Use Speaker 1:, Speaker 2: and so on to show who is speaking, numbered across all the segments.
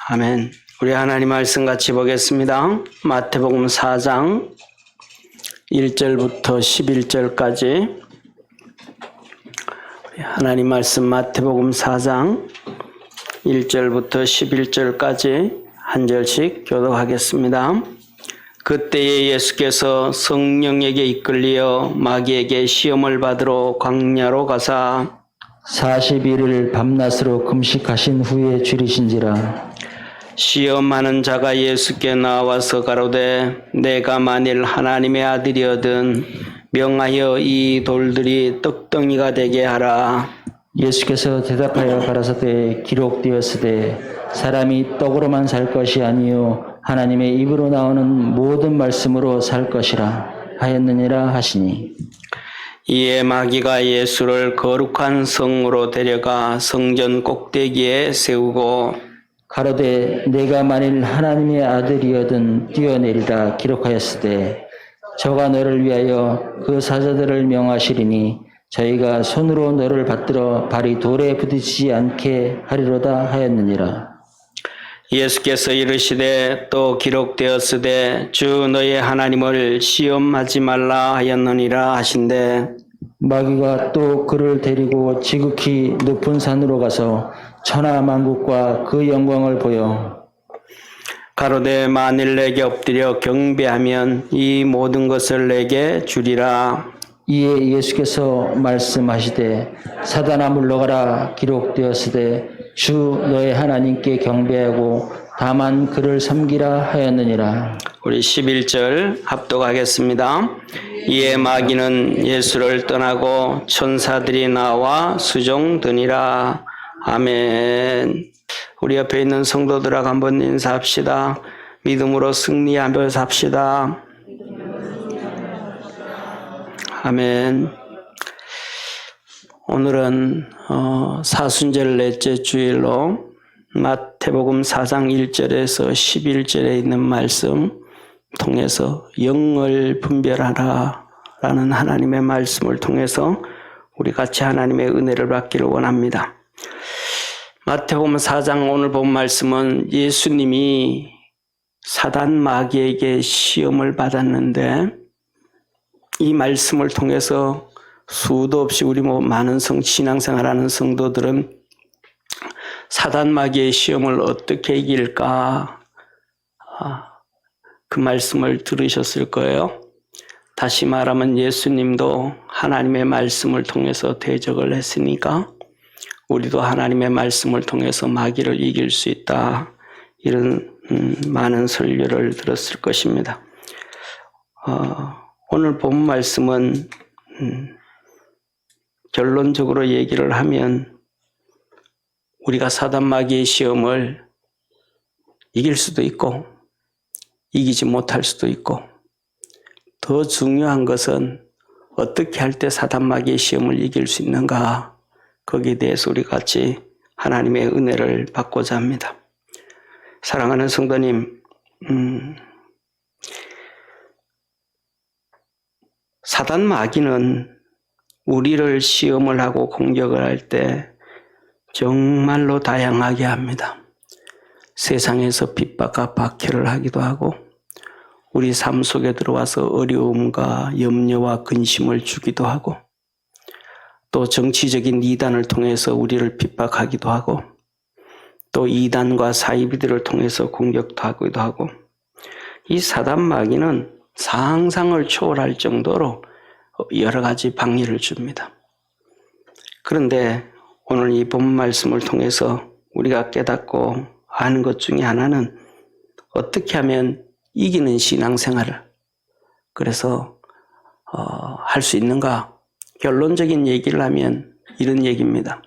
Speaker 1: 아멘. 우리 하나님 말씀 같이 보겠습니다. 마태복음 4장 1절부터 11절까지 하나님 말씀 마태복음 4장 1절부터 11절까지 한 절씩 교독하겠습니다. 그때에 예수께서 성령에게 이끌리어 마귀에게 시험을 받으러 광야로 가사
Speaker 2: 40일을 밤낮으로 금식하신 후에 줄이신지라.
Speaker 1: 시험하는 자가 예수께 나와서 가로되 내가 만일 하나님의 아들이거든 명하여 이 돌들이 떡덩이가 되게 하라.
Speaker 2: 예수께서 대답하여 가라사대 기록되었으되 사람이 떡으로만 살 것이 아니요 하나님의 입으로 나오는 모든 말씀으로 살 것이라 하였느니라 하시니.
Speaker 1: 이에 마귀가 예수를 거룩한 성으로 데려가 성전 꼭대기에 세우고
Speaker 2: 가로되 내가 만일 하나님의 아들이거든 뛰어내리라 기록하였으되 저가 너를 위하여 그 사자들을 명하시리니 저희가 손으로 너를 받들어 발이 돌에 부딪히지 않게 하리로다 하였느니라.
Speaker 1: 예수께서 이르시되 또 기록되었으되 주 너의 하나님을 시험하지 말라 하였느니라 하신대
Speaker 2: 마귀가 또 그를 데리고 지극히 높은 산으로 가서 천하 만국과 그 영광을 보여
Speaker 1: 가로되 만일 내게 엎드려 경배하면 이 모든 것을 내게 주리라.
Speaker 2: 이에 예수께서 말씀하시되 사단아 물러가라 기록되었으되 주 너의 하나님께 경배하고 다만 그를 섬기라 하였느니라.
Speaker 1: 우리 11절 합독하겠습니다. 이에 마귀는 예수를 떠나고 천사들이 나와 수종드니라. 아멘. 우리 옆에 있는 성도들하고 한번 인사합시다. 믿음으로 승리하며 삽시다. 아멘. 오늘은 사순절 넷째 주일로 마태복음 4장 1절에서 11절에 있는 말씀 통해서 영을 분별하라 라는 하나님의 말씀을 통해서 우리 같이 하나님의 은혜를 받기를 원합니다. 마태복음 4장 오늘 본 말씀은 예수님이 사단 마귀에게 시험을 받았는데 이 말씀을 통해서 수도 없이 우리 많은 신앙생활하는 성도들은 사단 마귀의 시험을 어떻게 이길까 그 말씀을 들으셨을 거예요. 다시 말하면 예수님도 하나님의 말씀을 통해서 대적을 했으니까 우리도 하나님의 말씀을 통해서 마귀를 이길 수 있다. 이런 많은 설교를 들었을 것입니다. 오늘 본 말씀은 결론적으로 얘기를 하면 우리가 사단 마귀의 시험을 이길 수도 있고 이기지 못할 수도 있고 더 중요한 것은 어떻게 할 때 사단 마귀의 시험을 이길 수 있는가 거기에 대해서 우리 같이 하나님의 은혜를 받고자 합니다. 사랑하는 성도님, 사단 마귀는 우리를 시험을 하고 공격을 할 때 정말로 다양하게 합니다. 세상에서 핍박과 박해를 하기도 하고 우리 삶 속에 들어와서 어려움과 염려와 근심을 주기도 하고 또 정치적인 이단을 통해서 우리를 핍박하기도 하고 또 이단과 사이비들을 통해서 공격도 하기도 하고 이 사단 마귀는 상상을 초월할 정도로 여러 가지 방해를 줍니다. 그런데 오늘 이 본 말씀을 통해서 우리가 깨닫고 아는 것 중에 하나는 어떻게 하면 이기는 신앙생활을 그래서 할 수 있는가? 결론적인 얘기를 하면 이런 얘기입니다.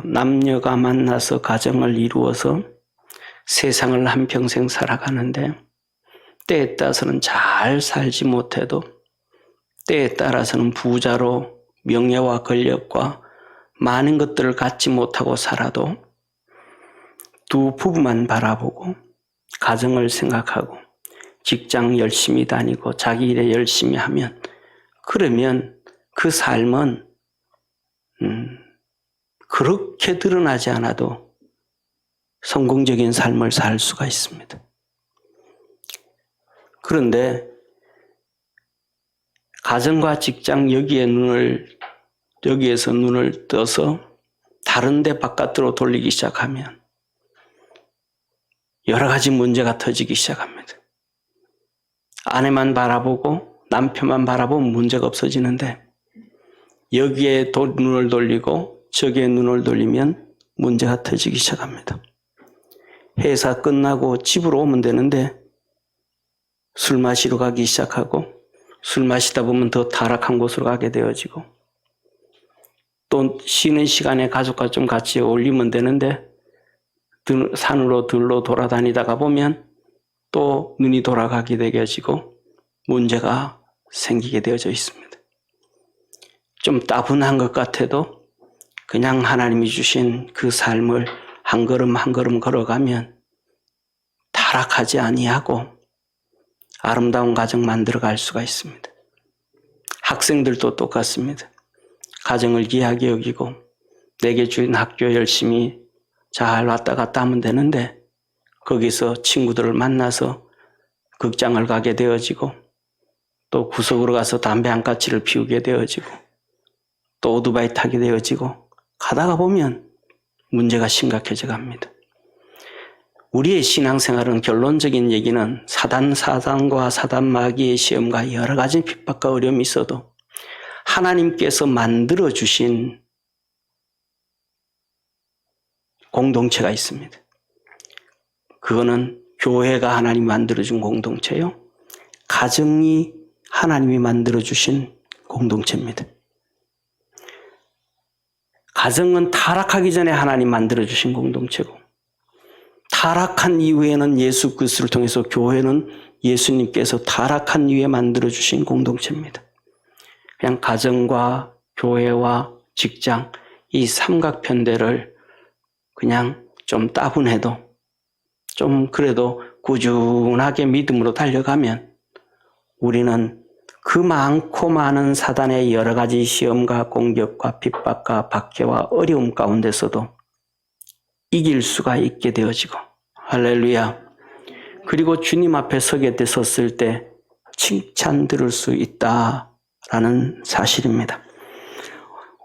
Speaker 1: 남녀가 만나서 가정을 이루어서 세상을 한평생 살아가는데 때에 따라서는 잘 살지 못해도 때에 따라서는 부자로 명예와 권력과 많은 것들을 갖지 못하고 살아도 두 부부만 바라보고 가정을 생각하고 직장 열심히 다니고 자기 일에 열심히 하면 그러면 그 삶은 그렇게 드러나지 않아도 성공적인 삶을 살 수가 있습니다. 그런데 가정과 직장 여기에서 눈을 떠서 다른 데 바깥으로 돌리기 시작하면 여러 가지 문제가 터지기 시작합니다. 아내만 바라보고 남편만 바라보면 문제가 없어지는데 여기에 눈을 돌리고 저기에 눈을 돌리면 문제가 터지기 시작합니다. 회사 끝나고 집으로 오면 되는데 술 마시러 가기 시작하고 술 마시다 보면 더 타락한 곳으로 가게 되어지고 또 쉬는 시간에 가족과 좀 같이 어울리면 되는데 산으로 들로 돌아다니다가 보면 또 눈이 돌아가게 되어지고 문제가 생기게 되어져 있습니다. 좀 따분한 것 같아도 그냥 하나님이 주신 그 삶을 한 걸음 한 걸음 걸어가면 타락하지 아니하고 아름다운 가정 만들어갈 수가 있습니다. 학생들도 똑같습니다. 가정을 귀하게 여기고 내게 주인 학교 열심히 잘 왔다 갔다 하면 되는데 거기서 친구들을 만나서 극장을 가게 되어지고 또 구석으로 가서 담배 한 까치를 피우게 되어지고 또 오토바이 타게 되어지고 가다가 보면 문제가 심각해져 갑니다. 우리의 신앙생활은 결론적인 얘기는 사단과 사단 마귀의 시험과 여러 가지 핍박과 어려움이 있어도 하나님께서 만들어주신 공동체가 있습니다. 그거는 교회가 하나님이 만들어준 공동체요. 가정이 하나님이 만들어주신 공동체입니다. 가정은 타락하기 전에 하나님 만들어주신 공동체고 타락한 이후에는 예수 그리스도를 통해서 교회는 예수님께서 타락한 이후에 만들어주신 공동체입니다. 그냥 가정과 교회와 직장 이 삼각편대를 그냥 좀 따분해도 좀 그래도 꾸준하게 믿음으로 달려가면 우리는 그 많고 많은 사단의 여러 가지 시험과 공격과 핍박과 박해와 어려움 가운데서도 이길 수가 있게 되어지고 할렐루야. 그리고 주님 앞에 서게 섰을 때 칭찬 들을 수 있다라는 사실입니다.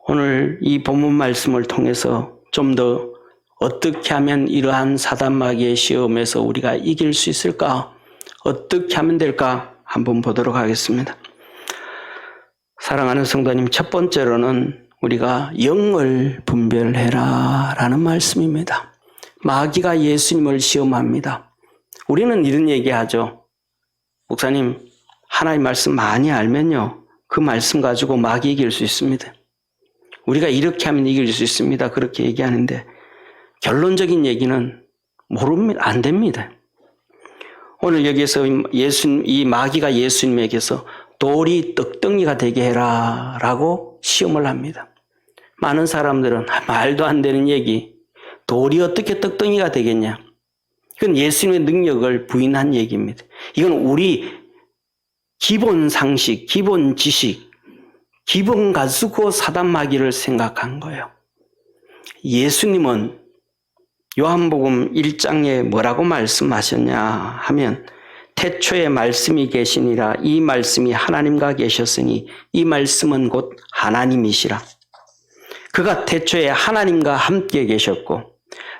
Speaker 1: 오늘 이 본문 말씀을 통해서 좀 더 어떻게 하면 이러한 사단 마귀의 시험에서 우리가 이길 수 있을까? 어떻게 하면 될까? 한번 보도록 하겠습니다. 사랑하는 성도님, 첫 번째로는 우리가 영을 분별해라 라는 말씀입니다. 마귀가 예수님을 시험합니다. 우리는 이런 얘기하죠. 목사님, 하나님 말씀 많이 알면요. 그 말씀 가지고 마귀 이길 수 있습니다. 우리가 이렇게 하면 이길 수 있습니다. 그렇게 얘기하는데 결론적인 얘기는 모릅니다. 안 됩니다. 오늘 여기에서 이 마귀가 예수님에게서 돌이 떡덩이가 되게 해라 라고 시험을 합니다. 많은 사람들은 말도 안 되는 얘기, 돌이 어떻게 떡덩이가 되겠냐. 이건 예수님의 능력을 부인한 얘기입니다. 이건 우리 기본 상식, 기본 지식, 기본 가지고 사단 마귀를 생각한 거예요. 예수님은 요한복음 1장에 뭐라고 말씀하셨냐 하면 태초에 말씀이 계시니라 이 말씀이 하나님과 계셨으니 이 말씀은 곧 하나님이시라. 그가 태초에 하나님과 함께 계셨고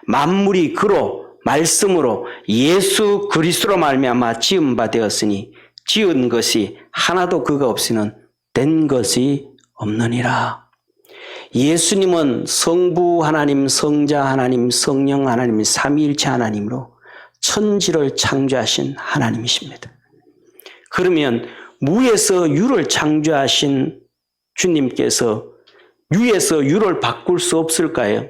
Speaker 1: 만물이 그로 말씀으로 예수 그리스도로 말미암아 지은 바 되었으니 지은 것이 하나도 그가 없이는 된 것이 없느니라. 예수님은 성부 하나님, 성자 하나님, 성령 하나님, 삼위일체 하나님으로 천지를 창조하신 하나님이십니다. 그러면 무에서 유를 창조하신 주님께서 유에서 유를 바꿀 수 없을까요?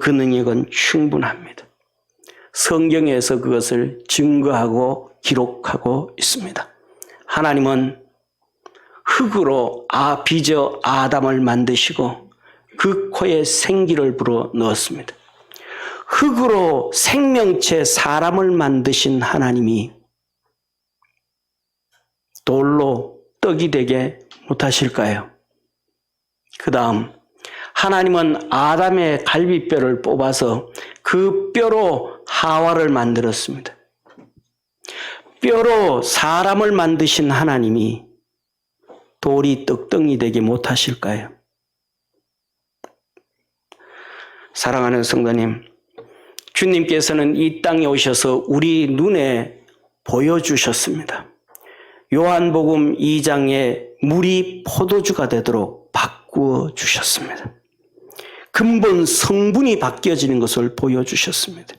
Speaker 1: 그 능력은 충분합니다. 성경에서 그것을 증거하고 기록하고 있습니다. 하나님은 흙으로 빚어 아담을 만드시고 그 코에 생기를 불어 넣었습니다. 흙으로 생명체 사람을 만드신 하나님이 돌로 떡이 되게 못하실까요? 그 다음 하나님은 아담의 갈비뼈를 뽑아서 그 뼈로 하와를 만들었습니다. 뼈로 사람을 만드신 하나님이 돌이 떡덩이 되게 못하실까요? 사랑하는 성도님, 주님께서는 이 땅에 오셔서 우리 눈에 보여주셨습니다. 요한복음 2장에 물이 포도주가 되도록 바꾸어 주셨습니다. 근본 성분이 바뀌어지는 것을 보여주셨습니다.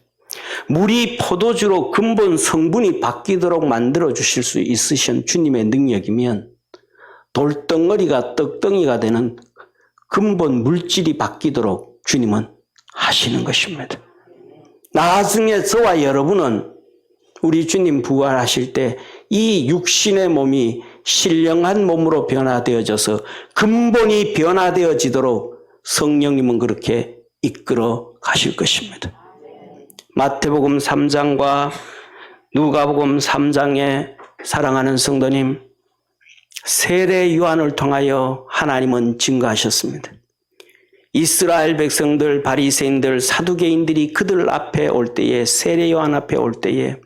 Speaker 1: 물이 포도주로 근본 성분이 바뀌도록 만들어 주실 수 있으신 주님의 능력이면 돌덩어리가 떡덩이가 되는 근본 물질이 바뀌도록 주님은 하시는 것입니다. 나중에 저와 여러분은 우리 주님 부활하실 때 이 육신의 몸이 신령한 몸으로 변화되어져서 근본이 변화되어지도록 성령님은 그렇게 이끌어 가실 것입니다. 마태복음 3장과 누가복음 3장에 사랑하는 성도님, 세례 요한을 통하여 하나님은 증거하셨습니다. 이스라엘 백성들, 바리새인들, 사두개인들이 그들 앞에 올 때에, 세례 요한 앞에 올 때에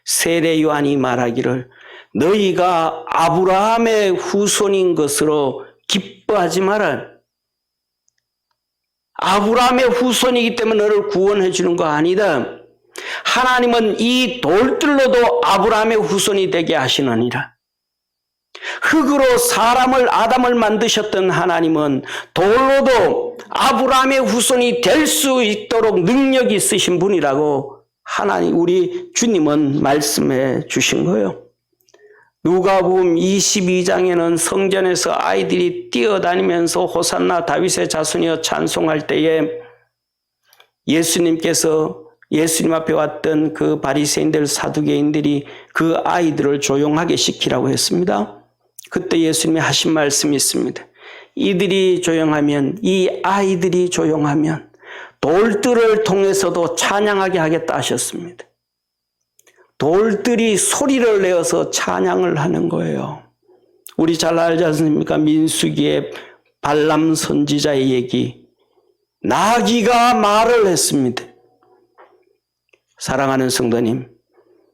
Speaker 1: 세례 요한이 말하기를 너희가 아브라함의 후손인 것으로 기뻐하지 마라. 아브라함의 후손이기 때문에 너를 구원해 주는 거 아니다. 하나님은 이 돌들로도 아브라함의 후손이 되게 하시느니라. 흙으로 사람을 아담을 만드셨던 하나님은 돌로도 아브라함의 후손이 될 수 있도록 능력이 있으신 분이라고 하나님 우리 주님은 말씀해 주신 거예요. 누가복음 22장에는 성전에서 아이들이 뛰어다니면서 호산나 다윗의 자손이여 찬송할 때에 예수님께서 예수님 앞에 왔던 그 바리새인들 사두개인들이 그 아이들을 조용하게 시키라고 했습니다. 그때 예수님이 하신 말씀이 있습니다. 이들이 조용하면, 이 아이들이 조용하면 돌들을 통해서도 찬양하게 하겠다 하셨습니다. 돌들이 소리를 내어서 찬양을 하는 거예요. 우리 잘 알지 않습니까? 민수기의 발람 선지자의 얘기. 나귀가 말을 했습니다. 사랑하는 성도님,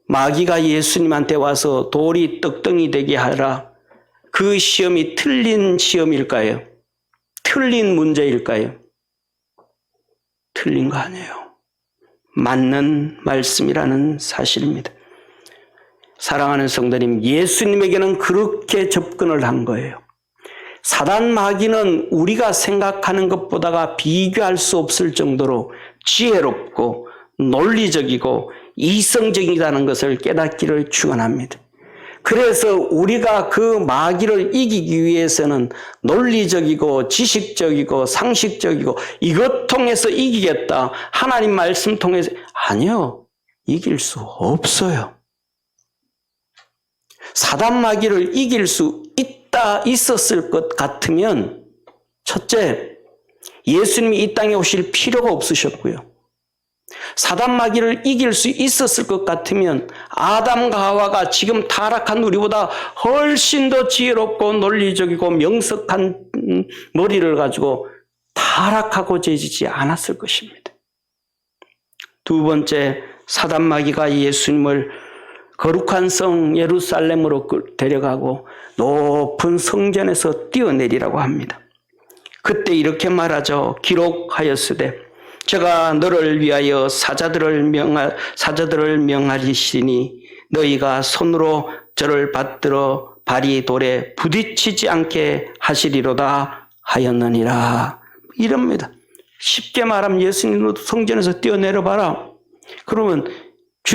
Speaker 1: 마귀가 예수님한테 와서 돌이 떡덩이 되게 하라. 그 시험이 틀린 시험일까요? 틀린 문제일까요? 틀린 거 아니에요. 맞는 말씀이라는 사실입니다. 사랑하는 성도님, 예수님에게는 그렇게 접근을 한 거예요. 사단 마귀는 우리가 생각하는 것보다가 비교할 수 없을 정도로 지혜롭고 논리적이고 이성적이라는 것을 깨닫기를 축원합니다. 그래서 우리가 그 마귀를 이기기 위해서는 논리적이고 지식적이고 상식적이고 이것 통해서 이기겠다. 하나님 말씀 통해서 아니요. 이길 수 없어요. 사단 마귀를 이길 수 있었을 것 같으면 첫째, 예수님이 이 땅에 오실 필요가 없으셨고요. 사단 마귀를 이길 수 있었을 것 같으면 아담과 하와가 지금 타락한 우리보다 훨씬 더 지혜롭고 논리적이고 명석한 머리를 가지고 타락하고 죄지지 않았을 것입니다. 두 번째, 사단 마귀가 예수님을 거룩한 성 예루살렘으로 데려가고 높은 성전에서 뛰어내리라고 합니다. 그때 이렇게 말하죠. 기록하였으되 제가 너를 위하여 사자들을 명하리시니 너희가 손으로 저를 받들어 발이 돌에 부딪히지 않게 하시리로다 하였느니라. 이럽니다. 쉽게 말하면 예수님도 성전에서 뛰어내려봐라. 그러면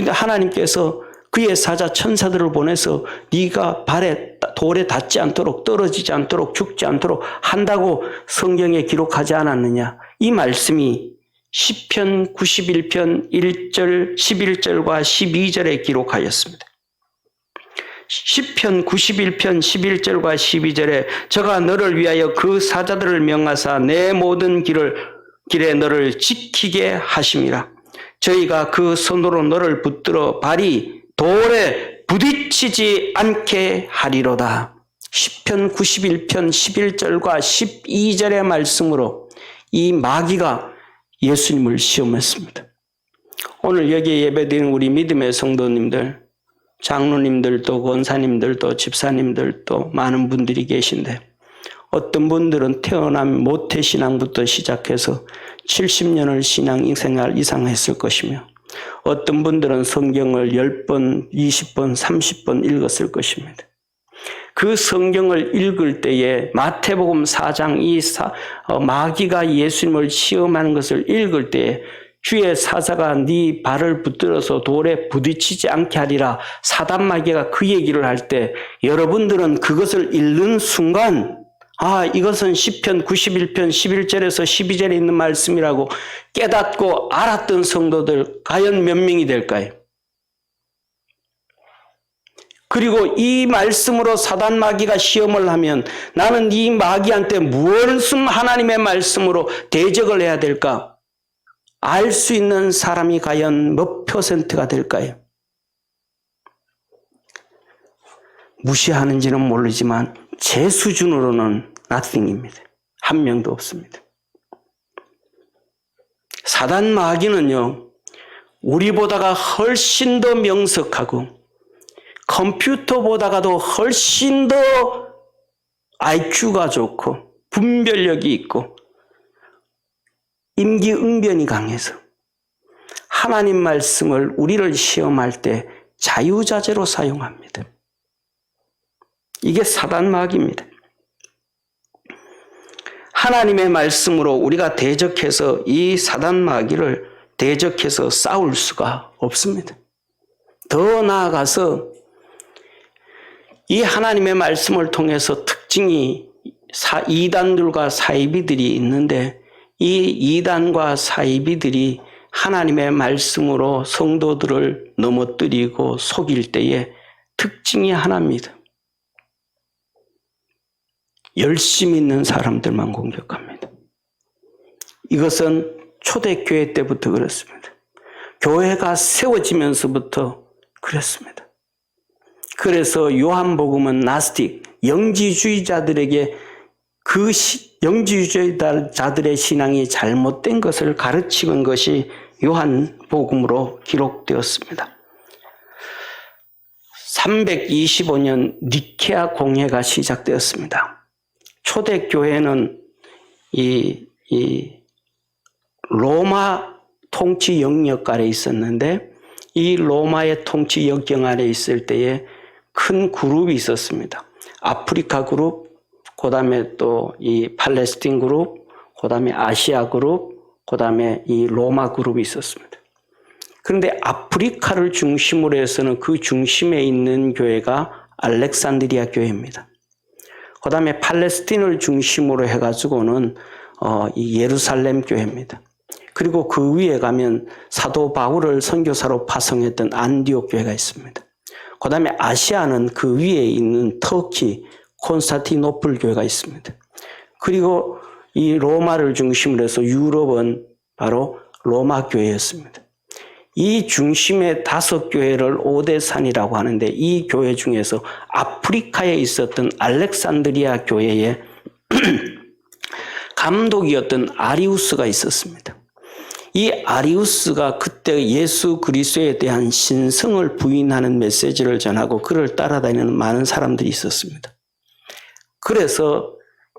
Speaker 1: 하나님께서 그의 사자 천사들을 보내서 네가 발에 돌에 닿지 않도록 떨어지지 않도록 죽지 않도록 한다고 성경에 기록하지 않았느냐. 이 말씀이 시편 91편 1절 11절과 12절에 기록하였습니다. 시편 91편 11절과 12절에 저가 너를 위하여 그 사자들을 명하사 내 모든 길에 너를 지키게 하심이라. 저희가 그 손으로 너를 붙들어 발이 돌에 부딪히지 않게 하리로다. 시편 91편 11절과 12절의 말씀으로 이 마귀가 예수님을 시험했습니다. 오늘 여기에 예배드리는 우리 믿음의 성도님들, 장로님들도 권사님들도 집사님들도 많은 분들이 계신데 어떤 분들은 태어난 모태신앙부터 시작해서 70년을 신앙생활 이상 했을 것이며 어떤 분들은 성경을 10번, 20번, 30번 읽었을 것입니다. 그 성경을 읽을 때에 마태복음 4장 마귀가 예수님을 시험하는 것을 읽을 때에 주의 사자가 네 발을 붙들어서 돌에 부딪히지 않게 하리라 사단 마귀가 그 얘기를 할 때 여러분들은 그것을 읽는 순간 이것은 시편 91편 11절에서 12절에 있는 말씀이라고 깨닫고 알았던 성도들 과연 몇 명이 될까요? 그리고 이 말씀으로 사단 마귀가 시험을 하면 나는 이 마귀한테 무엇을 하나님의 말씀으로 대적을 해야 될까? 알 수 있는 사람이 과연 몇 %가 될까요? 무시하는지는 모르지만 제 수준으로는 nothing입니다. 한 명도 없습니다. 사단 마귀는요, 우리보다가 훨씬 더 명석하고 컴퓨터보다가도 훨씬 더 IQ가 좋고 분별력이 있고 임기응변이 강해서 하나님 말씀을 우리를 시험할 때 자유자재로 사용합니다. 이게 사단 마귀입니다. 하나님의 말씀으로 우리가 대적해서 이 사단 마귀를 대적해서 싸울 수가 없습니다. 더 나아가서 이 하나님의 말씀을 통해서 특징이 이단들과 사이비들이 있는데 이 이단과 사이비들이 하나님의 말씀으로 성도들을 넘어뜨리고 속일 때에 특징이 하나입니다. 열심히 있는 사람들만 공격합니다. 이것은 초대교회 때부터 그렇습니다. 교회가 세워지면서부터 그랬습니다. 그래서 요한복음은 나스틱, 영지주의자들에게 그 영지주의자들의 신앙이 잘못된 것을 가르치는 것이 요한복음으로 기록되었습니다. 325년 니케아 공회가 시작되었습니다. 초대교회는 이 로마 통치 영역 아래 있었는데 이 로마의 통치 영역 아래 있을 때에 큰 그룹이 있었습니다. 아프리카 그룹, 그 다음에 또 이 팔레스틴 그룹, 그 다음에 아시아 그룹, 그 다음에 이 로마 그룹이 있었습니다. 그런데 아프리카를 중심으로 해서는 그 중심에 있는 교회가 알렉산드리아 교회입니다. 그 다음에 팔레스틴을 중심으로 해가지고는 이 예루살렘 교회입니다. 그리고 그 위에 가면 사도 바울을 선교사로 파송했던 안디옥 교회가 있습니다. 그 다음에 아시아는 그 위에 있는 터키, 콘스탄티노플 교회가 있습니다. 그리고 이 로마를 중심으로 해서 유럽은 바로 로마 교회였습니다. 이 중심의 5교회를 오대산이라고 하는데 이 교회 중에서 아프리카에 있었던 알렉산드리아 교회에 감독이었던 아리우스가 있었습니다. 이 아리우스가 그때 예수 그리스도에 대한 신성을 부인하는 메시지를 전하고 그를 따라다니는 많은 사람들이 있었습니다. 그래서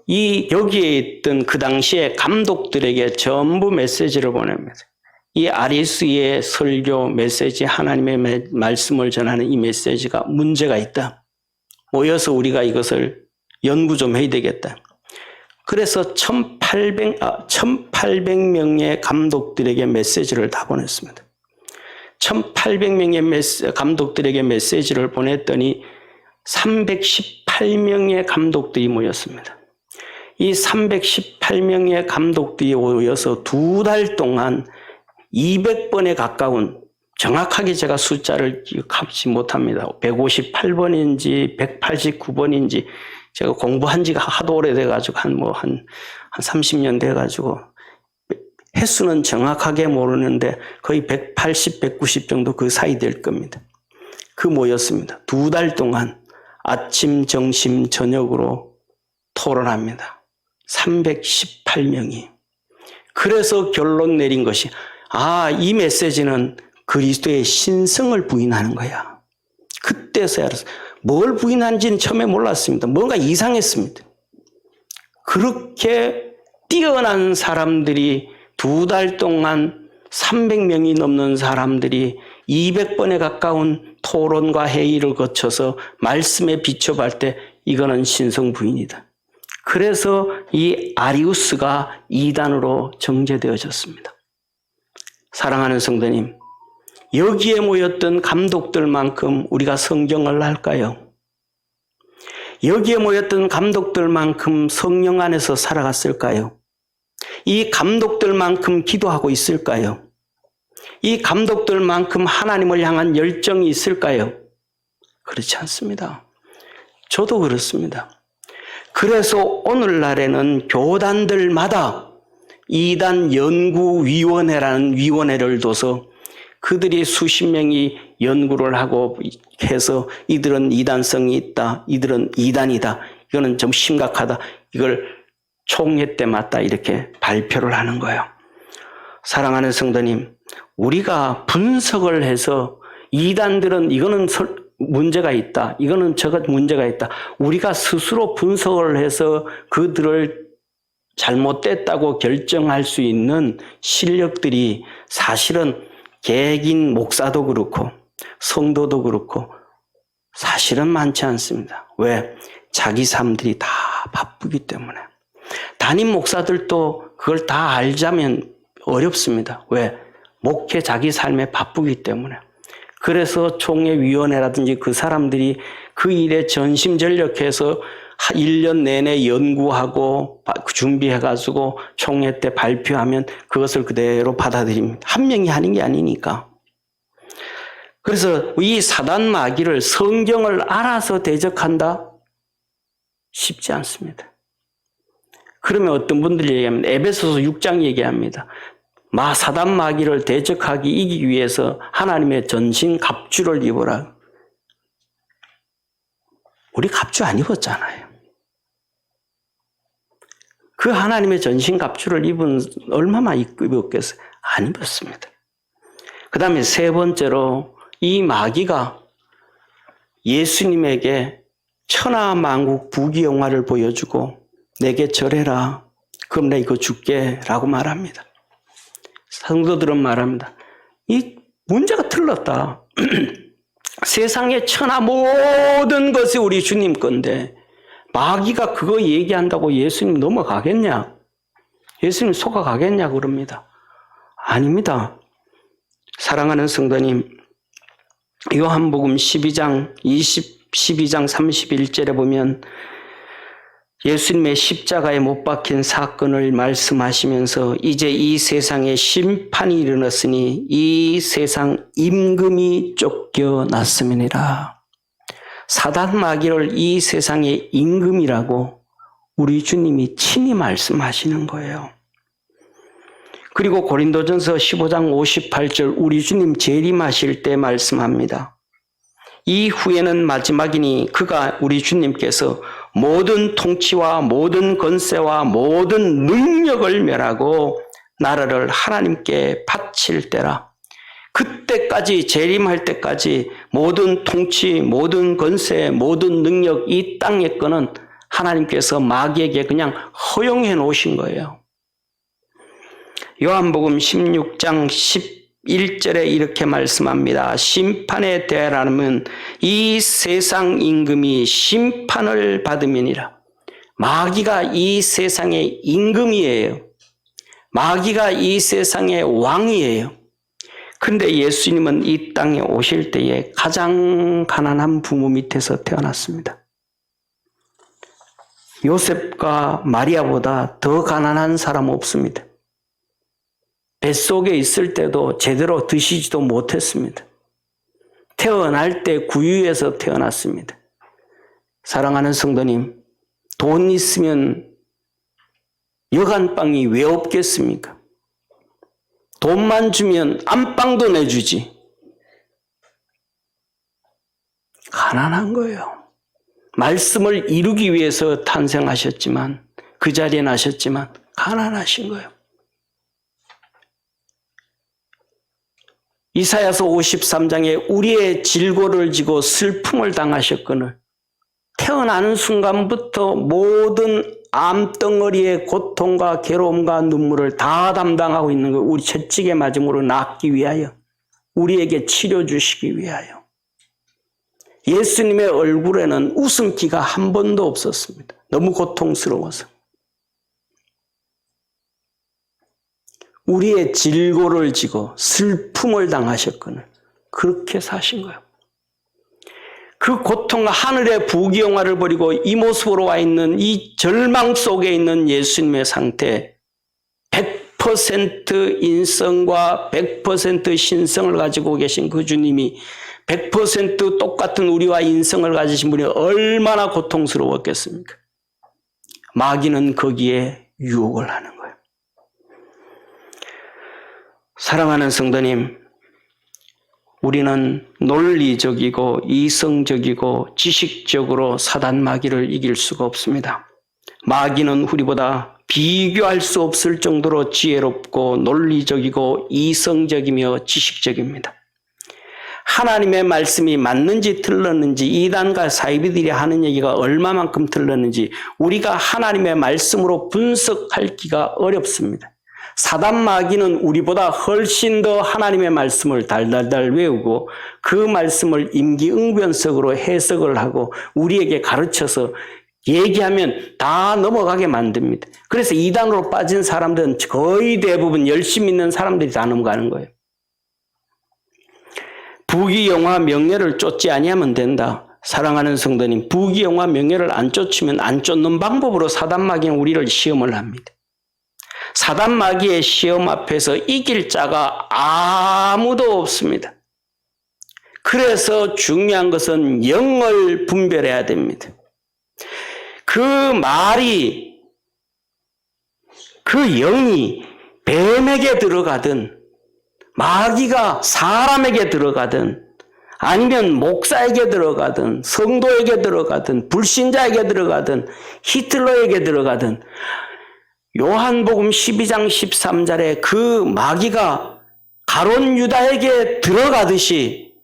Speaker 1: 여기에 있던 그 당시에 감독들에게 전부 메시지를 보냅니다. 이 아리우스의 설교 메시지, 하나님의 말씀을 전하는 이 메시지가 문제가 있다. 모여서 우리가 이것을 연구 좀 해야 되겠다. 그래서 1800명의 감독들에게 메시지를 다 보냈습니다. 1800명의 감독들에게 메시지를 보냈더니 318명의 감독들이 모였습니다. 이 318명의 감독들이 모여서 2달 동안 200번에 가까운, 정확하게 제가 숫자를 기억하지 못합니다. 158번인지 189번인지 제가 공부한 지가 하도 오래돼가지고 한 30년 돼가지고 횟수는 정확하게 모르는데 거의 180, 190 정도 그 사이 될 겁니다. 그 모였습니다. 2달 동안 아침, 점심, 저녁으로 토론합니다. 318명이. 그래서 결론 내린 것이 이 메시지는 그리스도의 신성을 부인하는 거야. 그때서야 알았어요. 뭘 부인하는지는 처음에 몰랐습니다. 뭔가 이상했습니다. 그렇게 뛰어난 사람들이 2달 동안 300명이 넘는 사람들이 200번에 가까운 토론과 회의를 거쳐서 말씀에 비춰볼 때 이거는 신성 부인이다. 그래서 이 아리우스가 이단으로 정죄되어졌습니다. 사랑하는 성도님, 여기에 모였던 감독들만큼 우리가 성경을 할까요? 여기에 모였던 감독들만큼 성령 안에서 살아갔을까요? 이 감독들만큼 기도하고 있을까요? 이 감독들만큼 하나님을 향한 열정이 있을까요? 그렇지 않습니다. 저도 그렇습니다. 그래서 오늘날에는 교단들마다 이단 연구위원회라는 위원회를 둬서 그들이 수십 명이 연구를 하고 해서 이들은 이단성이 있다, 이들은 이단이다, 이거는 좀 심각하다, 이걸 총회 때마다 이렇게 발표를 하는 거예요. 사랑하는 성도님, 우리가 분석을 해서 이단들은 이거는 문제가 있다, 이거는 저거 문제가 있다, 우리가 스스로 분석을 해서 그들을 잘못됐다고 결정할 수 있는 실력들이 사실은 개인 목사도 그렇고 성도도 그렇고 사실은 많지 않습니다. 왜? 자기 삶들이 다 바쁘기 때문에. 담임 목사들도 그걸 다 알자면 어렵습니다. 왜? 목회 자기 삶에 바쁘기 때문에. 그래서 총회위원회라든지 그 사람들이 그 일에 전심전력해서 1년 내내 연구하고 준비해가지고 총회 때 발표하면 그것을 그대로 받아들입니다. 한 명이 하는 게 아니니까. 그래서 이 사단 마귀를 성경을 알아서 대적한다? 쉽지 않습니다. 그러면 어떤 분들이 얘기합니다. 에베소서 6장 얘기합니다. 사단 마귀를 대적하기 이기기 위해서 하나님의 전신 갑주를 입어라. 우리 갑주 안 입었잖아요. 그 하나님의 전신 갑주를 입은 얼마나 입었겠어요? 안 입었습니다. 그 다음에 세 번째로 이 마귀가 예수님에게 천하만국 부귀영화를 보여주고 내게 절해라. 그럼 나 이거 줄게 라고 말합니다. 성도들은 말합니다. 이 문제가 틀렸다. 세상의 천하 모든 것이 우리 주님 건데 마귀가 그거 얘기한다고 예수님 넘어가겠냐? 예수님 속아가겠냐? 그럽니다. 아닙니다. 사랑하는 성도님, 요한복음 12장 31절에 보면 예수님의 십자가에 못 박힌 사건을 말씀하시면서 이제 이 세상에 심판이 일어났으니 이 세상 임금이 쫓겨났음이니라. 사단 마귀를 이 세상의 임금이라고 우리 주님이 친히 말씀하시는 거예요. 그리고 고린도전서 15장 58절 우리 주님 재림하실 때 말씀합니다. 이후에는 마지막이니 그가 우리 주님께서 모든 통치와 모든 권세와 모든 능력을 멸하고 나라를 하나님께 바칠 때라. 그때까지 재림할 때까지 모든 통치, 모든 권세, 모든 능력 이 땅의 거는 하나님께서 마귀에게 그냥 허용해 놓으신 거예요. 요한복음 16장 11절에 이렇게 말씀합니다. 심판에 대하라면 이 세상 임금이 심판을 받음이니라. 마귀가 이 세상의 임금이에요. 마귀가 이 세상의 왕이에요. 그런데 예수님은 이 땅에 오실 때에 가장 가난한 부모 밑에서 태어났습니다. 요셉과 마리아보다 더 가난한 사람 없습니다. 뱃속에 있을 때도 제대로 드시지도 못했습니다. 태어날 때 구유에서 태어났습니다. 사랑하는 성도님, 돈 있으면 여간빵이 왜 없겠습니까? 돈만 주면 안방도 내주지. 가난한 거예요. 말씀을 이루기 위해서 탄생하셨지만, 그 자리에 나셨지만 가난하신 거예요. 이사야서 53장에 우리의 질고를 지고 슬픔을 당하셨거늘 태어나는 순간부터 모든 암덩어리의 고통과 괴로움과 눈물을 다 담당하고 있는 거예요. 우리 채찍에 맞음으로 낫기 위하여, 우리에게 치료 주시기 위하여. 예수님의 얼굴에는 웃음기가 한 번도 없었습니다. 너무 고통스러워서. 우리의 질고를 지고 슬픔을 당하셨거늘 그렇게 사신 거예요. 그 고통과 하늘의 부귀영화를 버리고 이 모습으로 와 있는 이 절망 속에 있는 예수님의 상태, 100% 인성과 100% 신성을 가지고 계신 그 주님이 100% 똑같은 우리와 인성을 가지신 분이 얼마나 고통스러웠겠습니까? 마귀는 거기에 유혹을 하는 거예요. 사랑하는 성도님, 우리는 논리적이고 이성적이고 지식적으로 사단 마귀를 이길 수가 없습니다. 마귀는 우리보다 비교할 수 없을 정도로 지혜롭고 논리적이고 이성적이며 지식적입니다. 하나님의 말씀이 맞는지 틀렸는지, 이단과 사이비들이 하는 얘기가 얼마만큼 틀렸는지 우리가 하나님의 말씀으로 분석하기가 어렵습니다. 사단 마귀는 우리보다 훨씬 더 하나님의 말씀을 달달달 외우고 그 말씀을 임기응변석으로 해석을 하고 우리에게 가르쳐서 얘기하면 다 넘어가게 만듭니다. 그래서 이단으로 빠진 사람들은 거의 대부분 열심히 있는 사람들이 다 넘어가는 거예요. 부귀영화 명예를 쫓지 아니하면 된다. 사랑하는 성도님, 부귀영화 명예를 안 쫓으면 안 쫓는 방법으로 사단 마귀는 우리를 시험을 합니다. 사단 마귀의 시험 앞에서 이길 자가 아무도 없습니다. 그래서 중요한 것은 영을 분별해야 됩니다. 그 말이, 그 영이 뱀에게 들어가든 마귀가 사람에게 들어가든 아니면 목사에게 들어가든 성도에게 들어가든 불신자에게 들어가든 히틀러에게 들어가든 요한복음 12장 13절에 그 마귀가 가룟 유다에게 들어가듯이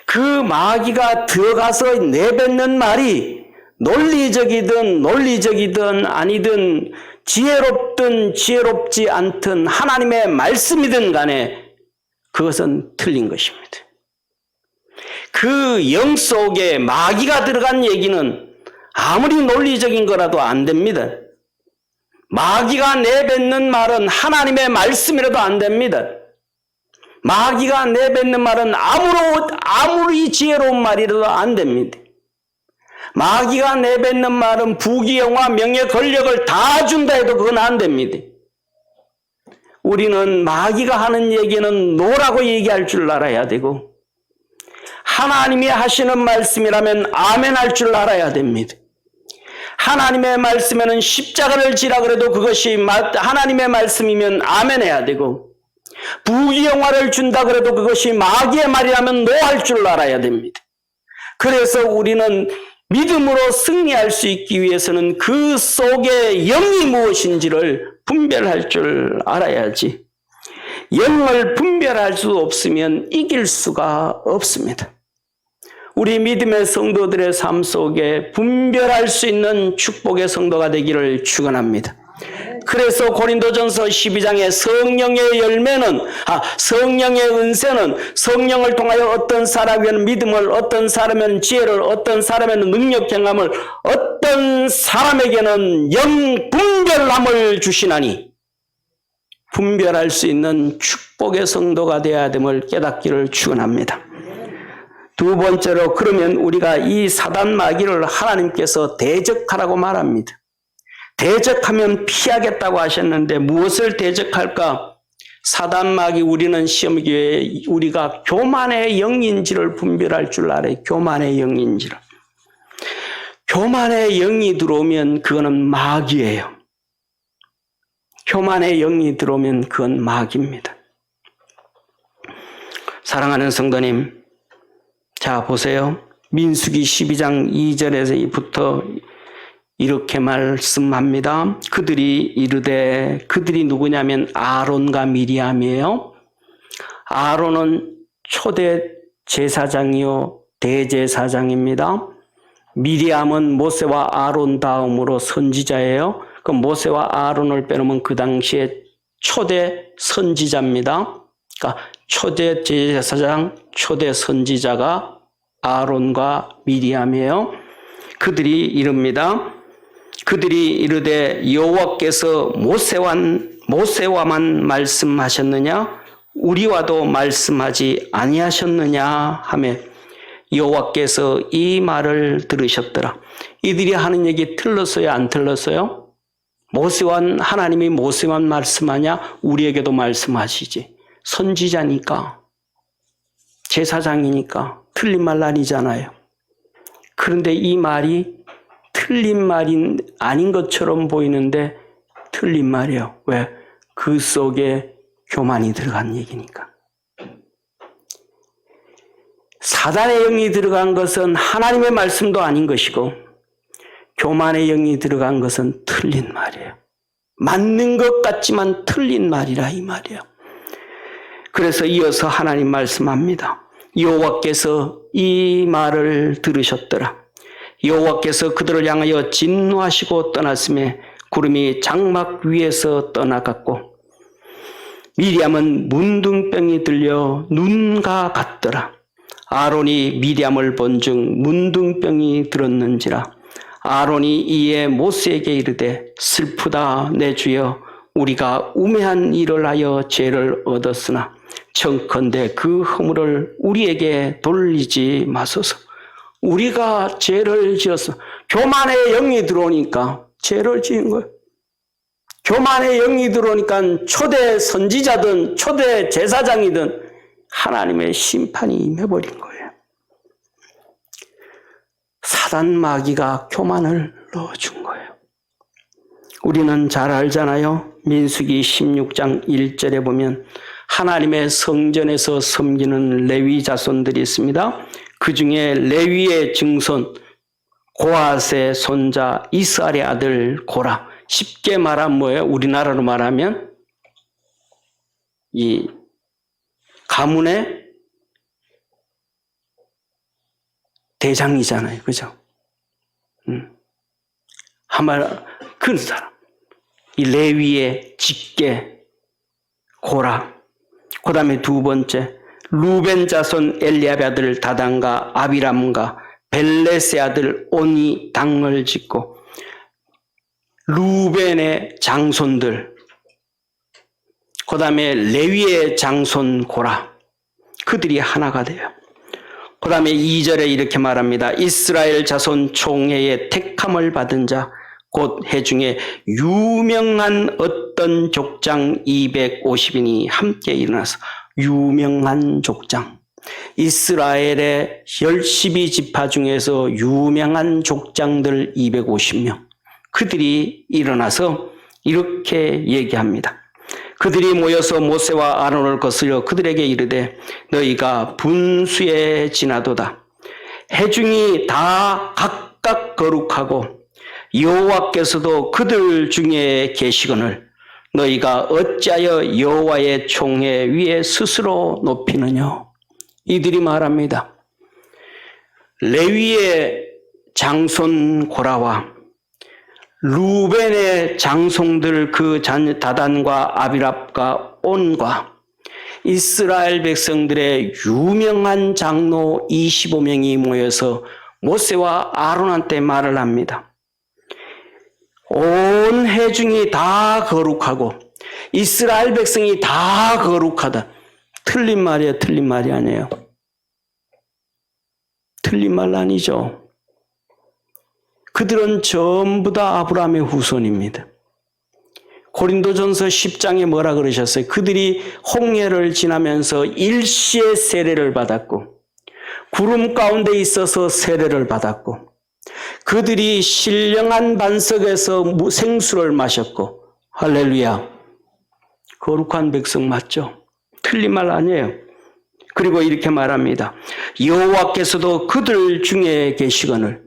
Speaker 1: 그 마귀가 들어가서 내뱉는 말이 논리적이든 아니든 지혜롭든 지혜롭지 않든 하나님의 말씀이든 간에 그것은 틀린 것입니다. 그 영 속에 마귀가 들어간 얘기는 아무리 논리적인 거라도 안 됩니다. 마귀가 내뱉는 말은 하나님의 말씀이라도 안 됩니다. 마귀가 내뱉는 말은 아무리 지혜로운 말이라도 안 됩니다. 마귀가 내뱉는 말은 부귀영화 명예 권력을 다 준다 해도 그건 안 됩니다. 우리는 마귀가 하는 얘기는 노라고 얘기할 줄 알아야 되고 하나님이 하시는 말씀이라면 아멘 할 줄 알아야 됩니다. 하나님의 말씀에는 십자가를 지라 그래도 그것이 하나님의 말씀이면 아멘 해야 되고 부귀영화를 준다 그래도 그것이 마귀의 말이라면 노 할 줄 알아야 됩니다. 그래서 우리는 믿음으로 승리할 수 있기 위해서는 그 속에 영이 무엇인지를 분별할 줄 알아야지. 영을 분별할 수 없으면 이길 수가 없습니다. 우리 믿음의 성도들의 삶 속에 분별할 수 있는 축복의 성도가 되기를 축원합니다. 그래서 고린도전서 12장의 성령의 열매는 성령의 은세는 성령을 통하여 어떤 사람에게는 믿음을, 어떤 사람에게는 지혜를, 어떤 사람에게는 능력 경험을, 어떤 사람에게는 영 분별함을 주시나니 분별할 수 있는 축복의 성도가 되어야 됨을 깨닫기를 축원합니다. 두 번째로, 그러면 우리가 이 사단 마귀를 하나님께서 대적하라고 말합니다. 대적하면 피하겠다고 하셨는데 무엇을 대적할까? 사단 마귀 우리는 시험 기회에 우리가 교만의 영인지를 분별할 줄 알아요. 교만의 영인지를. 교만의 영이 들어오면 그거는 마귀예요. 교만의 영이 들어오면 그건 마귀입니다. 사랑하는 성도님, 자 보세요. 민수기 12장 2절에서부터 이렇게 말씀합니다. 그들이 이르되, 그들이 누구냐면 아론과 미리암이에요. 아론은 초대 제사장이요 대제사장입니다. 미리암은 모세와 아론 다음으로 선지자예요. 그 모세와 아론을 빼놓으면 그 당시에 초대 선지자입니다. 그러니까 초대 제사장, 초대 선지자가 아론과 미리암이에요. 그들이 이릅니다. 그들이 이르되 여호와께서 모세와만 말씀하셨느냐? 우리와도 말씀하지 아니하셨느냐? 하며 여호와께서 이 말을 들으셨더라. 이들이 하는 얘기 틀렸어요? 안 틀렸어요? 하나님이 모세만 말씀하냐? 우리에게도 말씀하시지. 선지자니까, 제사장이니까 틀린 말 아니잖아요. 그런데 이 말이 틀린 말이 아닌 것처럼 보이는데 틀린 말이에요. 왜? 그 속에 교만이 들어간 얘기니까. 사단의 영이 들어간 것은 하나님의 말씀도 아닌 것이고, 교만의 영이 들어간 것은 틀린 말이에요. 맞는 것 같지만 틀린 말이라 이 말이에요. 그래서 이어서 하나님 말씀합니다. 여호와께서 이 말을 들으셨더라. 여호와께서 그들을 향하여 진노하시고 떠났음에 구름이 장막 위에서 떠나갔고 미리암은 문둥병이 들려 눈과 같더라. 아론이 미리암을 본즉 문둥병이 들었는지라. 아론이 이에 모세에게 이르되 슬프다 내 주여, 우리가 우매한 일을 하여 죄를 얻었으나 청컨대 그 허물을 우리에게 돌리지 마소서. 우리가 죄를 지었어. 교만의 영이 들어오니까 죄를 지은 거예요. 교만의 영이 들어오니까 초대 선지자든 초대 제사장이든 하나님의 심판이 임해버린 거예요. 사단 마귀가 교만을 넣어준 거예요. 우리는 잘 알잖아요. 민수기 16장 1절에 보면 하나님의 성전에서 섬기는 레위 자손들이 있습니다. 그 중에 레위의 증손 고앗의 손자 이스라엘의 아들 고라. 쉽게 말하면 뭐예요? 우리나라로 말하면 이 가문의 대장이잖아요. 그죠? 한말 그 사람. 이 레위의 직계 고라. 그 다음에 두 번째 루벤 자손 엘리압의 아들 다단과 아비람과 벨렛의 아들 온이 당을 짓고 루벤의 장손들, 그 다음에 레위의 장손 고라, 그들이 하나가 돼요. 그 다음에 2절에 이렇게 말합니다. 이스라엘 자손 총회의 택함을 받은 자 곧 해중에 유명한 어떤 족장 250인이 함께 일어나서, 유명한 족장, 이스라엘의 12지파 중에서 유명한 족장들 250명, 그들이 일어나서 이렇게 얘기합니다. 그들이 모여서 모세와 아론을 거슬려 그들에게 이르되 너희가 분수에 지나도다. 해중이 다 각각 거룩하고 여호와께서도 그들 중에 계시거늘 너희가 어찌하여 여호와의 총회 위에 스스로 높이느냐. 이들이 말합니다. 레위의 장손 고라와 루벤의 장손들 그 다단과 아비랍과 온과 이스라엘 백성들의 유명한 장로 25명이 모여서 모세와 아론한테 말을 합니다. 온 회중이 다 거룩하고 이스라엘 백성이 다 거룩하다. 틀린 말이에요? 틀린 말이 아니에요. 틀린 말 아니죠. 그들은 전부 다 아브라함의 후손입니다. 고린도전서 10장에 뭐라 그러셨어요? 그들이 홍해를 지나면서 일시에 세례를 받았고 구름 가운데 있어서 세례를 받았고 그들이 신령한 반석에서 생수를 마셨고, 할렐루야, 거룩한 백성 맞죠? 틀린 말 아니에요. 그리고 이렇게 말합니다. 여호와께서도 그들 중에 계시거늘.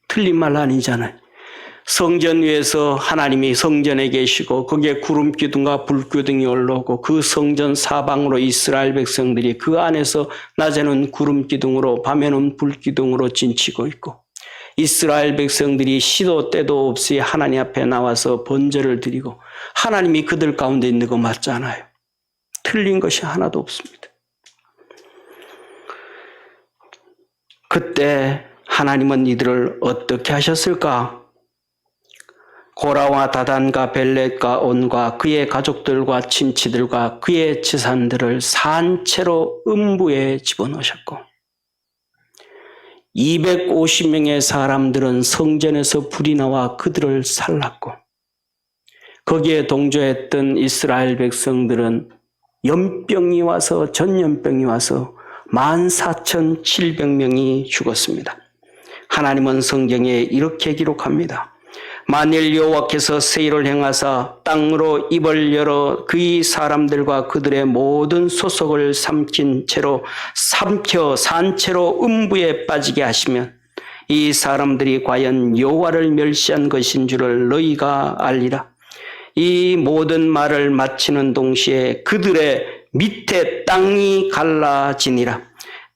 Speaker 1: 틀린 말 아니잖아요. 성전 위에서 하나님이 성전에 계시고 거기에 구름 기둥과 불 기둥이 올라오고 그 성전 사방으로 이스라엘 백성들이 그 안에서 낮에는 구름 기둥으로 밤에는 불 기둥으로 진치고 있고 이스라엘 백성들이 시도 때도 없이 하나님 앞에 나와서 번제를 드리고 하나님이 그들 가운데 있는 거 맞잖아요. 틀린 것이 하나도 없습니다. 그때 하나님은 이들을 어떻게 하셨을까? 고라와 다단과 벨렛과 온과 그의 가족들과 친치들과 그의 재산들을 산채로 음부에 집어넣으셨고 250명의 사람들은 성전에서 불이 나와 그들을 살랐고 거기에 동조했던 이스라엘 백성들은 연병이 와서 전염병이 와서 14,700명이 죽었습니다. 하나님은 성경에 이렇게 기록합니다. 만일 여호와께서 세일을 행하사 땅으로 입을 열어 그의 사람들과 그들의 모든 소속을 삼킨 채로 삼켜 산채로 음부에 빠지게 하시면 이 사람들이 과연 여호와를 멸시한 것인 줄을 너희가 알리라. 이 모든 말을 마치는 동시에 그들의 밑에 땅이 갈라지니라.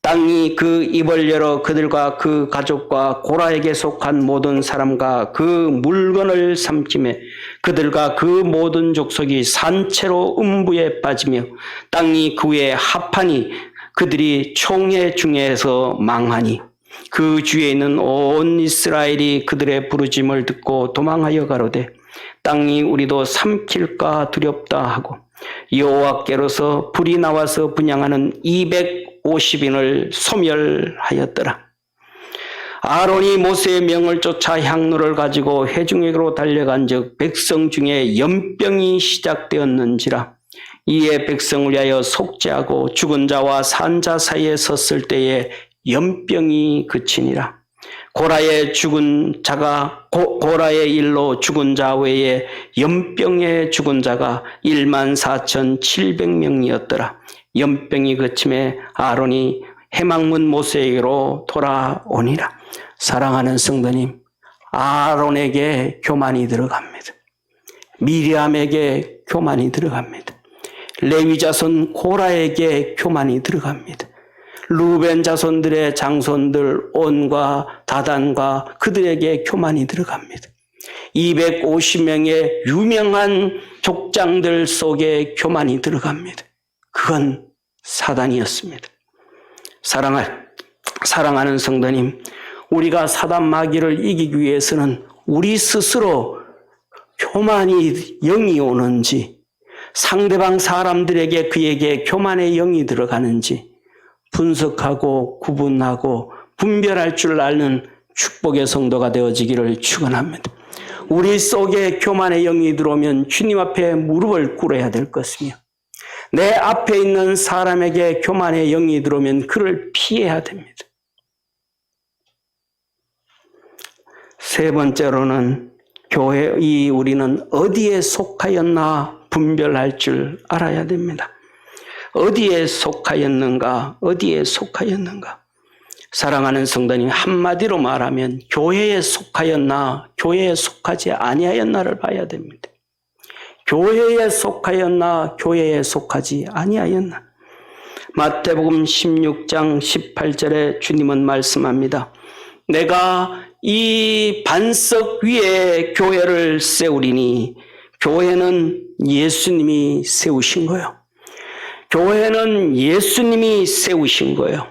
Speaker 1: 땅이 그 입을 열어 그들과 그 가족과 고라에게 속한 모든 사람과 그 물건을 삼키매 그들과 그 모든 족속이 산채로 음부에 빠지며 땅이 그 위에 합하니 그들이 총회 중에서 망하니 그 주위에 있는 온 이스라엘이 그들의 부르짐을 듣고 도망하여 가로되 땅이 우리도 삼킬까 두렵다 하고 여호와께로서 불이 나와서 분향하는 250인을 소멸하였더라. 아론이 모세의 명을 쫓아 향로를 가지고 회중에게로 달려간즉 백성 중에 연병이 시작되었는지라. 이에 백성을 위하여 속죄하고 죽은 자와 산 자 사이에 섰을 때에 연병이 그치니라. 고라의 죽은 자가 고라의 일로 죽은 자 외에 연병에 죽은 자가 14,700명이었더라. 연병이 그침에 아론이 해망문 모세에게로 돌아오니라. 사랑하는 성도님, 아론에게 교만이 들어갑니다. 미리암에게 교만이 들어갑니다. 레위 자손 고라에게 교만이 들어갑니다. 루벤 자손들의 장손들 온과 다단과 그들에게 교만이 들어갑니다. 250명의 유명한 족장들 속에 교만이 들어갑니다. 그건 사단이었습니다. 사랑하는 성도님, 우리가 사단 마귀를 이기기 위해서는 우리 스스로 교만이 영이 오는지 상대방 사람들에게 그에게 교만의 영이 들어가는지 분석하고 구분하고 분별할 줄 아는 축복의 성도가 되어지기를 축원합니다. 우리 속에 교만의 영이 들어오면 주님 앞에 무릎을 꿇어야 될 것이며 내 앞에 있는 사람에게 교만의 영이 들어오면 그를 피해야 됩니다. 세 번째로는 우리는 어디에 속하였나 분별할 줄 알아야 됩니다. 어디에 속하였는가? 어디에 속하였는가? 사랑하는 성도님, 한마디로 말하면 교회에 속하였나, 교회에 속하지 아니하였나를 봐야 됩니다. 교회에 속하였나, 교회에 속하지 아니하였나. 마태복음 16장 18절에 주님은 말씀합니다. 내가 이 반석 위에 교회를 세우리니, 교회는 예수님이 세우신 거예요. 교회는 예수님이 세우신 거예요.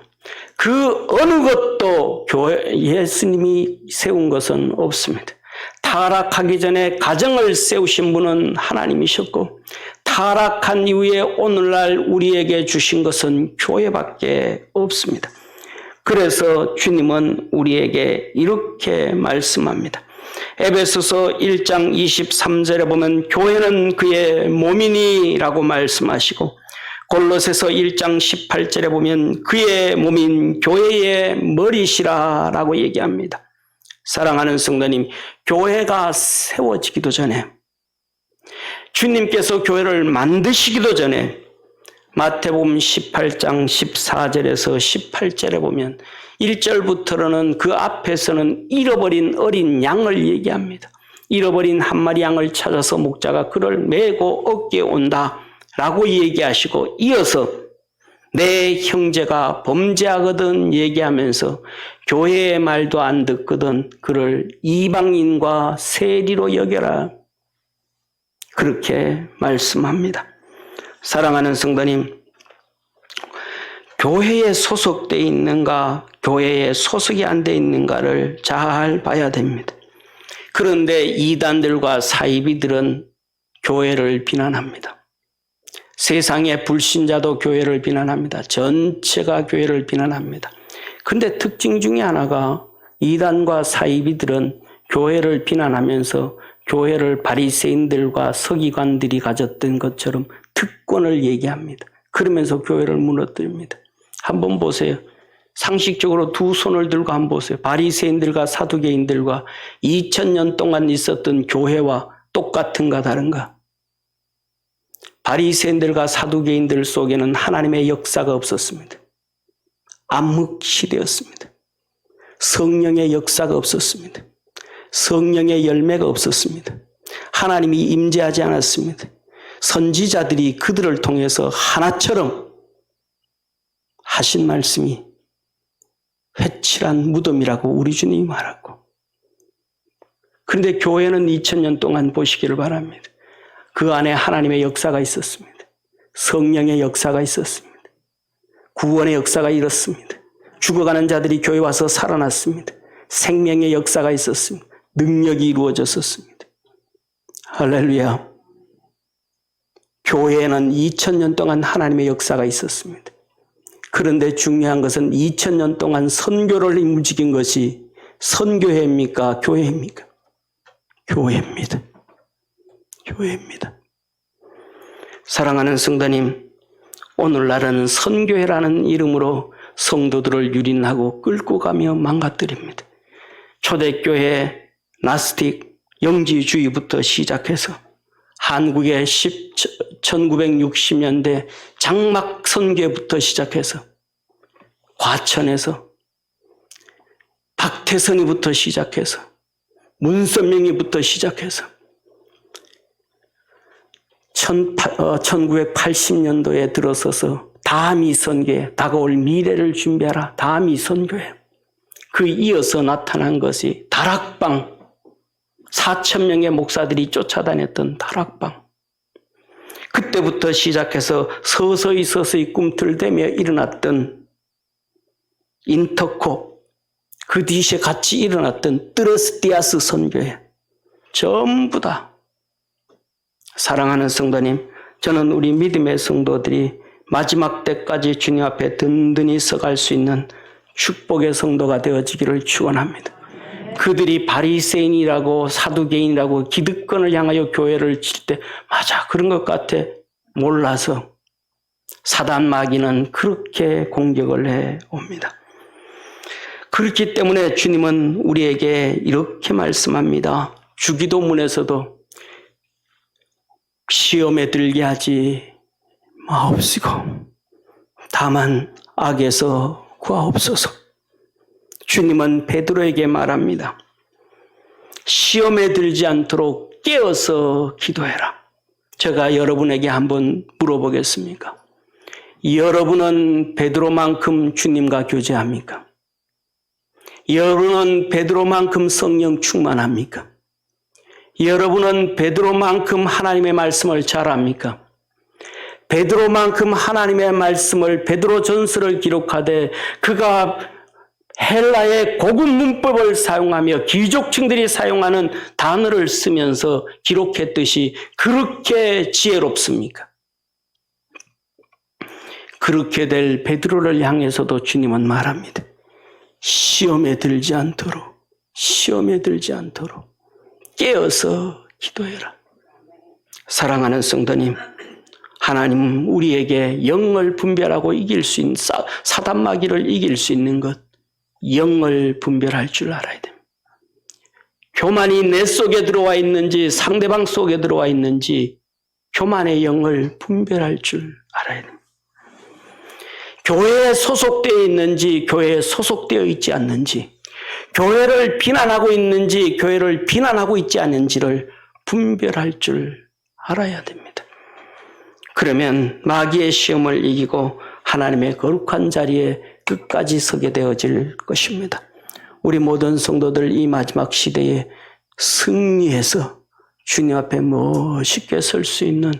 Speaker 1: 그 어느 것도 예수님이 세운 것은 없습니다. 타락하기 전에 가정을 세우신 분은 하나님이셨고 타락한 이후에 오늘날 우리에게 주신 것은 교회밖에 없습니다. 그래서 주님은 우리에게 이렇게 말씀합니다. 에베소서 1장 23절에 보면 교회는 그의 몸이니라고 말씀하시고 골로새서 1장 18절에 보면 그의 몸인 교회의 머리시라라고 얘기합니다. 사랑하는 성도님, 교회가 세워지기도 전에 주님께서 교회를 만드시기도 전에 마태복음 18장 14절에서 18절에 보면 1절부터는 그 앞에서는 잃어버린 어린 양을 얘기합니다. 잃어버린 한 마리 양을 찾아서 목자가 그를 메고 얻게 온다 라고 얘기하시고, 이어서 내 형제가 범죄하거든 얘기하면서 교회의 말도 안 듣거든 그를 이방인과 세리로 여겨라, 그렇게 말씀합니다. 사랑하는 성도님, 교회에 소속되어 있는가, 교회에 소속이 안 되어 있는가를 잘 봐야 됩니다. 그런데 이단들과 사이비들은 교회를 비난합니다. 세상의 불신자도 교회를 비난합니다. 전체가 교회를 비난합니다. 그런데 특징 중에 하나가 이단과 사이비들은 교회를 비난하면서 교회를 바리새인들과 서기관들이 가졌던 것처럼 특권을 얘기합니다. 그러면서 교회를 무너뜨립니다. 한번 보세요. 상식적으로 두 손을 들고 한번 보세요. 바리새인들과 사두개인들과 2000년 동안 있었던 교회와 똑같은가 다른가? 바리새인들과 사두개인들 속에는 하나님의 역사가 없었습니다. 암흑시대였습니다. 성령의 역사가 없었습니다. 성령의 열매가 없었습니다. 하나님이 임재하지 않았습니다. 선지자들이 그들을 통해서 하나처럼 하신 말씀이 회칠한 무덤이라고 우리 주님이 말하고, 그런데 교회는 2000년 동안 보시기를 바랍니다. 그 안에 하나님의 역사가 있었습니다. 성령의 역사가 있었습니다. 구원의 역사가 일었습니다. 죽어가는 자들이 교회 와서 살아났습니다. 생명의 역사가 있었습니다. 능력이 이루어졌었습니다. 할렐루야. 교회에는 2000년 동안 하나님의 역사가 있었습니다. 그런데 중요한 것은 2000년 동안 선교를 움직인 것이 선교회입니까? 교회입니까? 교회입니다. 교회입니다. 사랑하는 성도님, 오늘날은 선교회라는 이름으로 성도들을 유린하고 끌고 가며 망가뜨립니다. 초대교회 나스틱 영지주의부터 시작해서 한국의 1960년대 장막 선교부터 시작해서 과천에서 박태선이부터 시작해서 문선명이부터 시작해서 1980년도에 들어서서 다미 선교회, 다가올 미래를 준비하라, 다미 선교회. 그 이어서 나타난 것이 다락방, 4,000명의 목사들이 쫓아다녔던 다락방. 그때부터 시작해서 서서히 꿈틀대며 일어났던 인터코, 그 뒤에 같이 일어났던 뜨러스티아스 선교회. 전부 다. 사랑하는 성도님, 저는 우리 믿음의 성도들이 마지막 때까지 주님 앞에 든든히 서갈 수 있는 축복의 성도가 되어지기를 축원합니다. 그들이 바리새인이라고 사두개인이라고 기득권을 향하여 교회를 칠 때 맞아 그런 것 같아 몰라서 사단 마귀는 그렇게 공격을 해옵니다. 그렇기 때문에 주님은 우리에게 이렇게 말씀합니다. 주기도문에서도 시험에 들게 하지 마옵시고 다만 악에서 구하옵소서. 주님은 베드로에게 말합니다. 시험에 들지 않도록 깨어서 기도해라. 제가 여러분에게 한번 물어보겠습니까? 여러분은 베드로만큼 주님과 교제합니까? 여러분은 베드로만큼 성령 충만합니까? 여러분은 베드로만큼 하나님의 말씀을 잘 압니까? 베드로만큼 하나님의 말씀을 베드로 전서를 기록하되 그가 헬라의 고급 문법을 사용하며 귀족층들이 사용하는 단어를 쓰면서 기록했듯이 그렇게 지혜롭습니까? 그렇게 될 베드로를 향해서도 주님은 말합니다. 시험에 들지 않도록 깨어서 기도해라. 사랑하는 성도님, 하나님 우리에게 영을 분별하고 이길 수 있는 사단 마귀를 이길 수 있는 것, 영을 분별할 줄 알아야 됩니다. 교만이 내 속에 들어와 있는지 상대방 속에 들어와 있는지 교만의 영을 분별할 줄 알아야 됩니다. 교회에 소속되어 있는지 교회에 소속되어 있지 않는지, 교회를 비난하고 있는지 교회를 비난하고 있지 않은지를 분별할 줄 알아야 됩니다. 그러면 마귀의 시험을 이기고 하나님의 거룩한 자리에 끝까지 서게 되어질 것입니다. 우리 모든 성도들 이 마지막 시대에 승리해서 주님 앞에 멋있게 설 수 있는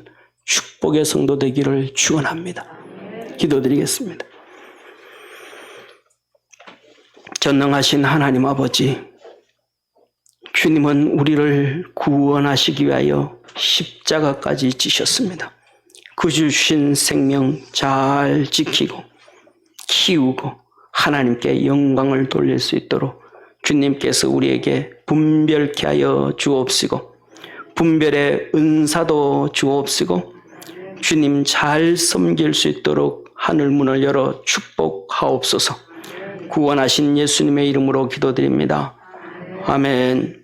Speaker 1: 축복의 성도 되기를 축원합니다. 기도드리겠습니다. 전능하신 하나님 아버지, 주님은 우리를 구원하시기 위하여 십자가까지 지셨습니다. 그 주신 생명 잘 지키고 키우고 하나님께 영광을 돌릴 수 있도록 주님께서 우리에게 분별케 하여 주옵시고 분별의 은사도 주옵시고 주님 잘 섬길 수 있도록 하늘문을 열어 축복하옵소서. 구원하신 예수님의 이름으로 기도드립니다. 아멘.